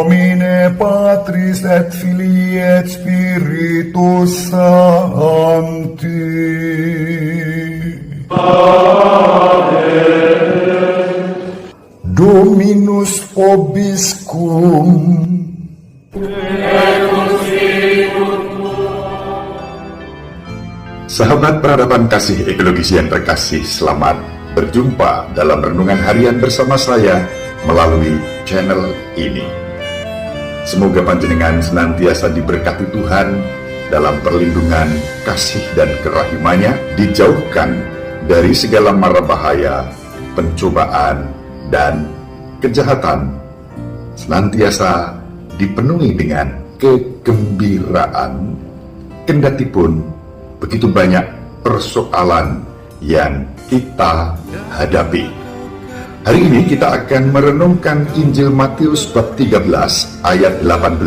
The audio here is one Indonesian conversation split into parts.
Nomine Patris et Filii et Spiritus Sancti. Dominus vobiscum. Sahabat peradaban kasih ekologis yang terkasih, selamat berjumpa dalam renungan harian bersama saya melalui channel ini. Semoga panjenengan senantiasa diberkati Tuhan dalam perlindungan, kasih dan kerahimannya, dijauhkan dari segala mara bahaya, pencobaan, dan kejahatan, senantiasa dipenuhi dengan kegembiraan, kendatipun begitu banyak persoalan yang kita hadapi. Hari ini kita akan merenungkan Injil Matius bab 13 ayat 18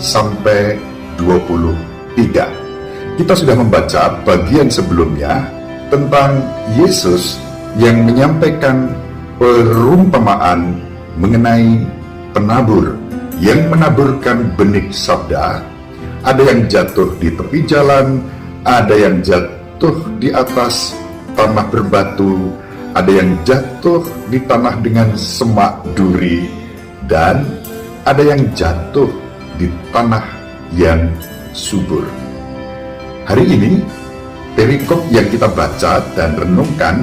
sampai 23. Kita sudah membaca bagian sebelumnya tentang Yesus yang menyampaikan perumpamaan mengenai penabur yang menaburkan benih sabda. Ada yang jatuh di tepi jalan, ada yang jatuh di atas tanah berbatu, ada yang jatuh di tanah dengan semak duri, dan ada yang jatuh di tanah yang subur. Hari ini, perikop yang kita baca dan renungkan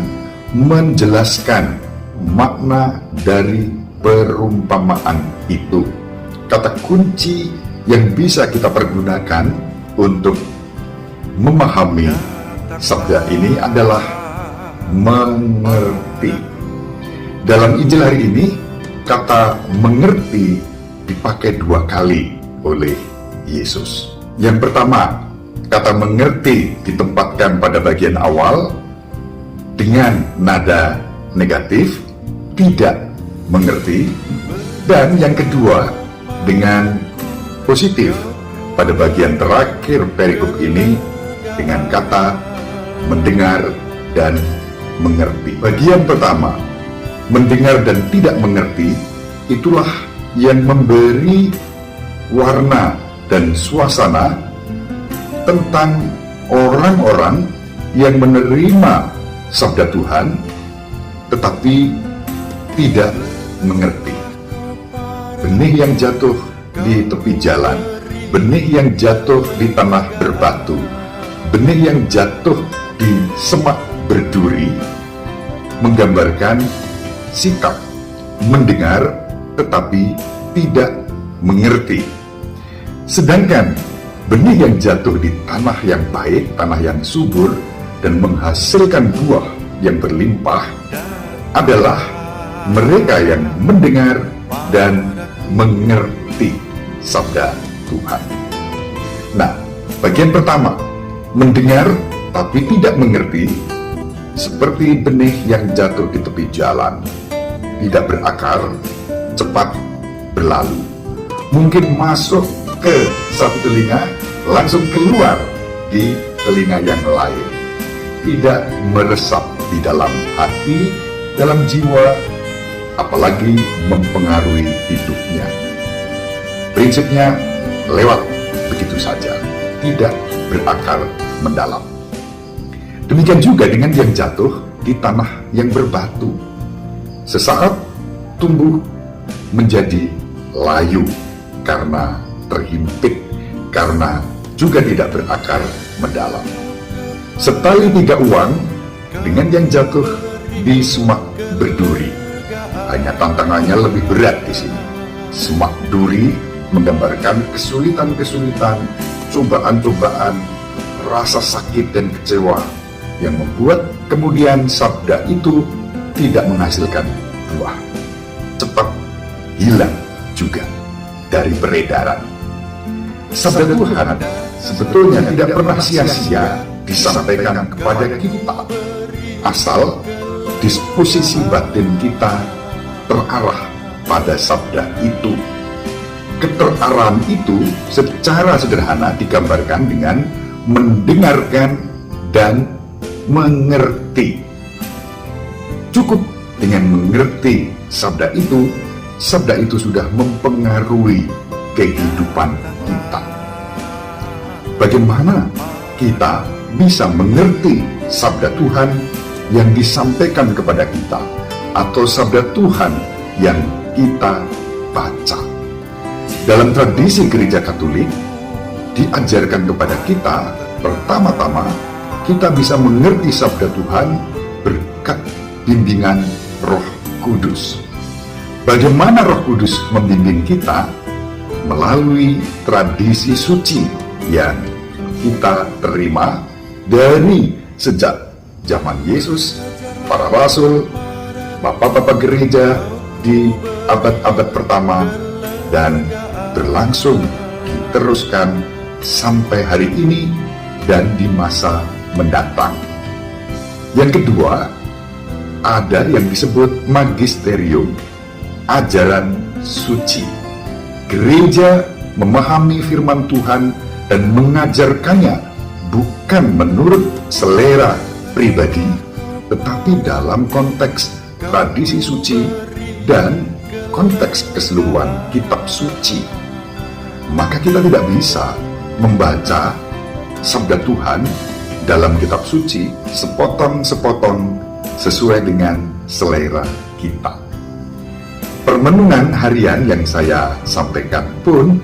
menjelaskan makna dari perumpamaan itu. Kata kunci yang bisa kita pergunakan untuk memahami sabda ini adalah mengerti. Dalam Injil hari ini, kata mengerti dipakai 2 kali oleh Yesus. Yang pertama, kata mengerti ditempatkan pada bagian awal dengan nada negatif, tidak mengerti, dan yang kedua dengan positif pada bagian terakhir perikop ini dengan kata mendengar dan mengerti. Bagian pertama, mendengar dan tidak mengerti, itulah yang memberi warna dan suasana tentang orang-orang yang menerima sabda Tuhan tetapi tidak mengerti. Benih yang jatuh di tepi jalan, benih yang jatuh di tanah berbatu, benih yang jatuh di semak berduri, menggambarkan sikap mendengar tetapi tidak mengerti. Sedangkan benih yang jatuh di tanah yang baik, tanah yang subur dan menghasilkan buah yang berlimpah adalah mereka yang mendengar dan mengerti sabda Tuhan. Nah, bagian pertama, mendengar tapi tidak mengerti, seperti benih yang jatuh di tepi jalan, tidak berakar, cepat berlalu. Mungkin masuk ke satu telinga, langsung keluar di telinga yang lain. Tidak meresap di dalam hati, dalam jiwa, apalagi mempengaruhi hidupnya. Prinsipnya lewat begitu saja, tidak berakar mendalam. Demikian juga dengan yang jatuh di tanah yang berbatu. Sesaat tumbuh menjadi layu karena terhimpit, karena juga tidak berakar mendalam. Setali 3 uang dengan yang jatuh di semak berduri. Hanya tantangannya lebih berat di sini. Semak duri menggambarkan kesulitan-kesulitan, cobaan-cobaan, rasa sakit dan kecewa yang membuat kemudian sabda itu tidak menghasilkan buah. Cepat hilang juga dari peredaran. Sabda Tuhan sebetulnya tidak pernah sia-sia disampaikan kepada kita, asal disposisi batin kita terarah pada sabda itu. Keterarahan itu secara sederhana digambarkan dengan mendengarkan dan mengerti. Cukup dengan mengerti sabda itu sabda itu sudah mempengaruhi kehidupan kita. Bagaimana kita bisa mengerti sabda Tuhan yang disampaikan kepada kita, atau sabda Tuhan yang kita baca? Dalam tradisi gereja Katolik, diajarkan kepada kita, pertama-tama kita bisa mengerti sabda Tuhan berkat bimbingan Roh Kudus. Bagaimana Roh Kudus membimbing kita? Melalui tradisi suci yang kita terima dari sejak zaman Yesus, para rasul, bapak-bapak gereja di abad-abad pertama, dan berlangsung diteruskan sampai hari ini dan di masa mendatang. Yang kedua, ada yang disebut magisterium, ajaran suci. Gereja memahami firman Tuhan dan mengajarkannya bukan menurut selera pribadi, tetapi dalam konteks tradisi suci dan konteks keseluruhan kitab suci. Maka kita tidak bisa membaca sabda Tuhan dalam kitab suci sepotong-sepotong sesuai dengan selera kita. Permenungan harian yang saya sampaikan pun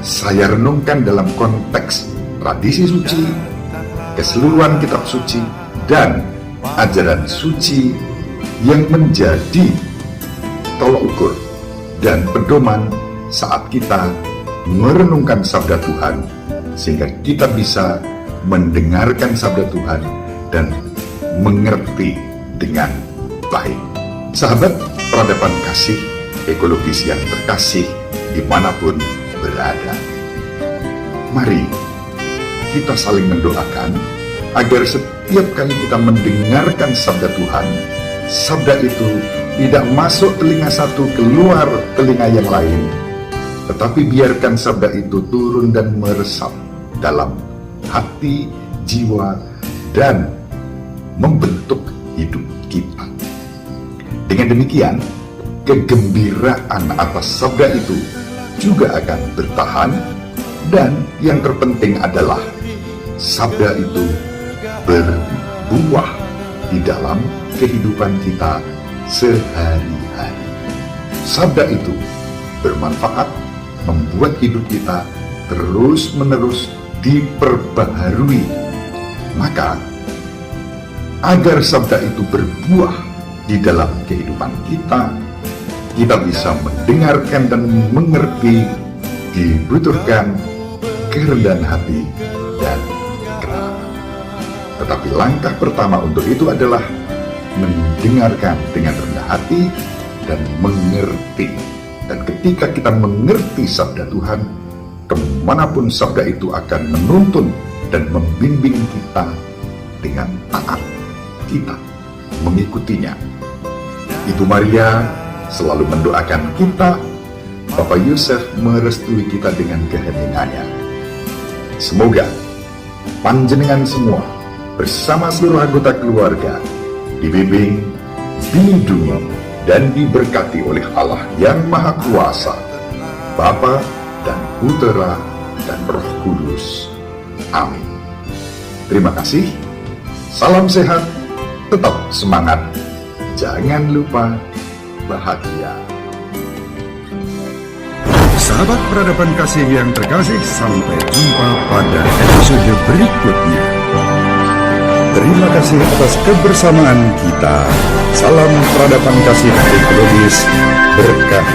saya renungkan dalam konteks tradisi suci, keseluruhan kitab suci, dan ajaran suci yang menjadi tolok ukur dan pedoman saat kita merenungkan sabda Tuhan, sehingga kita bisa mendengarkan sabda Tuhan dan mengerti dengan baik. Sahabat peradaban kasih ekologis yang terkasih dimanapun berada, mari kita saling mendoakan agar setiap kali kita mendengarkan sabda Tuhan, sabda itu tidak masuk telinga satu keluar telinga yang lain, tetapi biarkan sabda itu turun dan meresap dalam hati, jiwa, dan membentuk hidup kita. Dengan demikian, kegembiraan atas sabda itu juga akan bertahan, dan yang terpenting adalah sabda itu berbuah di dalam kehidupan kita sehari-hari. Sabda itu bermanfaat, membuat hidup kita terus-menerus diperbaharui. Maka, agar sabda itu berbuah di dalam kehidupan kita, kita bisa mendengarkan dan mengerti, dibutuhkan kerendahan hati dan kenalan. Tetapi langkah pertama untuk itu adalah mendengarkan dengan rendah hati dan mengerti. Dan ketika kita mengerti sabda Tuhan, kemanapun sabda itu akan menuntun dan membimbing kita dengan taat, kita mengikutinya. Ibu Maria selalu mendoakan kita, Bapak Yosef merestui kita dengan keheningannya. Semoga panjenengan semua bersama seluruh anggota keluarga dibimbing, dilindungi, dan diberkati oleh Allah yang Maha Kuasa, Bapa dan Putera dan Roh Kudus. Amin. Terima kasih. Salam sehat, tetap semangat, jangan lupa bahagia. Sahabat peradaban kasih yang terkasih, sampai jumpa pada episode berikutnya. Terima kasih atas kebersamaan kita. Salam peradaban kasih ekologis, berkah